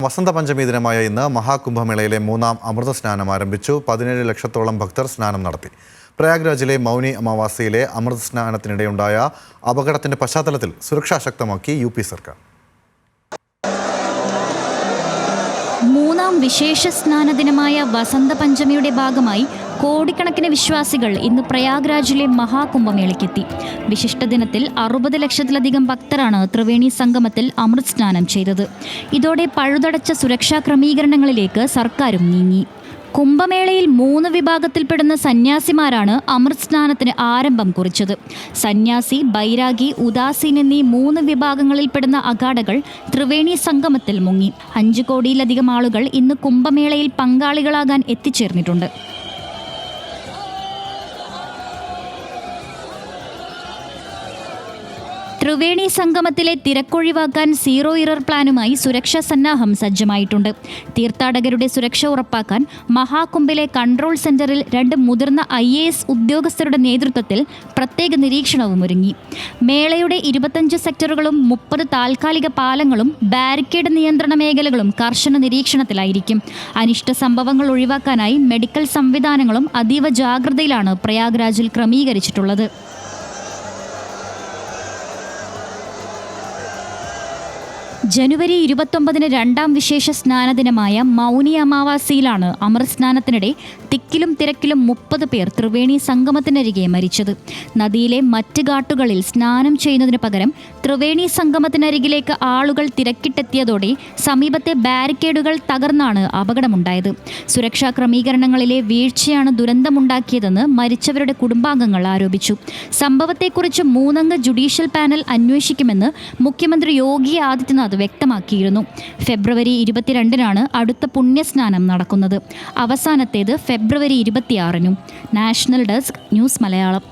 വസന്തപഞ്ചമി ദിനമായ ഇന്ന് മഹാകുംഭമേളയിലെ മൂന്നാം അമൃത സ്നാനം ആരംഭിച്ചു. 17 ലക്ഷത്തോളം ഭക്തർ സ്നാനം നടത്തി. പ്രയാഗ്രാജിലെ മൗനി അമാവാസിയിലെ അമൃത സ്നാനത്തിനിടെയുണ്ടായ അപകടത്തിന്റെ പശ്ചാത്തലത്തിൽ സുരക്ഷ ശക്തമാക്കി UP സർക്കാർ. മൂന്നാം വിശേഷ സ്നാന ദിനമായ വസന്തപഞ്ചമിയുടെ ഭാഗമായി കോടിക്കണക്കിന് വിശ്വാസികൾ ഇന്ന് പ്രയാഗ്രാജിലെ മഹാകുംഭമേളയ്ക്കെത്തി. വിശിഷ്ട ദിനത്തിൽ 60 ലക്ഷത്തിലധികം ഭക്തരാണ് ത്രിവേണി സംഗമത്തിൽ അമൃത് സ്നാനം ചെയ്തത്. ഇതോടെ പഴുതടച്ച സുരക്ഷാ ക്രമീകരണങ്ങളിലേക്ക് സർക്കാരും നീങ്ങി. കുംഭമേളയിൽ 3 വിഭാഗത്തിൽപ്പെടുന്ന സന്യാസിമാരാണ് അമൃത് സ്നാനത്തിന് ആരംഭം കുറിച്ചത്. സന്യാസി, ബൈരാഗി, ഉദാസീൻ എന്നീ 3 വിഭാഗങ്ങളിൽപ്പെടുന്ന അഖാഡകൾ ത്രിവേണി സംഗമത്തിൽ മുങ്ങി. 5 കോടിയിലധികം ആളുകൾ ഇന്ന് കുംഭമേളയിൽ പങ്കാളികളാകാൻ എത്തിച്ചേർന്നിട്ടുണ്ട്. ത്രിവേണി സംഗമത്തിലെ തിരക്കൊഴിവാക്കാൻ സീറോ ഇറർ പ്ലാനുമായി സുരക്ഷാ സന്നാഹം സജ്ജമായിട്ടുണ്ട്. തീർത്ഥാടകരുടെ സുരക്ഷ ഉറപ്പാക്കാൻ മഹാകുംഭിലെ കൺട്രോൾ സെന്ററിൽ 2 മുതിർന്ന IAS ഉദ്യോഗസ്ഥരുടെ നേതൃത്വത്തിൽ പ്രത്യേക നിരീക്ഷണവും ഒരുങ്ങി. മേളയുടെ 25 സെക്ടറുകളും 30 താൽക്കാലിക പാലങ്ങളും ബാരിക്കേഡ് നിയന്ത്രണ മേഖലകളും കർശന നിരീക്ഷണത്തിലായിരിക്കും. അനിഷ്ട സംഭവങ്ങൾ ഒഴിവാക്കാനായി മെഡിക്കൽ സംവിധാനങ്ങളും അതീവ ജാഗ്രതയിലാണ് പ്രയാഗ്രാജിൽ ക്രമീകരിച്ചിട്ടുള്ളത്. ജനുവരി 29-ന് രണ്ടാം വിശേഷ സ്നാനദിനമായ മൗനി അമാവാസിയിലാണ് അമൃത് സ്നാനത്തിനിടെ തിക്കിലും തിരക്കിലും 30 പേർ ത്രിവേണി സംഗമത്തിനരികെ മരിച്ചത്. നദിയിലെ മറ്റ് ഘാട്ടുകളിൽ സ്നാനം ചെയ്യുന്നതിന് പകരം ത്രിവേണി സംഗമത്തിനരികിലേക്ക് ആളുകൾ തിരക്കിട്ടെത്തിയതോടെ സമീപത്തെ ബാരിക്കേഡുകൾ തകർന്നാണ് അപകടമുണ്ടായത്. സുരക്ഷാ ക്രമീകരണങ്ങളിലെ വീഴ്ചയാണ് ദുരന്തമുണ്ടാക്കിയതെന്ന് മരിച്ചവരുടെ കുടുംബാംഗങ്ങൾ ആരോപിച്ചു. സംഭവത്തെക്കുറിച്ച് 3 അംഗ ജുഡീഷ്യൽ പാനൽ അന്വേഷിക്കുമെന്ന് മുഖ്യമന്ത്രി യോഗി ആദിത്യനാഥ് വ്യക്തമാക്കിയിരുന്നു. ഫെബ്രുവരി 22-നാണ് അടുത്ത പുണ്യസ്നാനം നടക്കുന്നത്. അവസാനത്തേത് ഫെബ്രുവരി 26-നും. National desk, news Malayalam.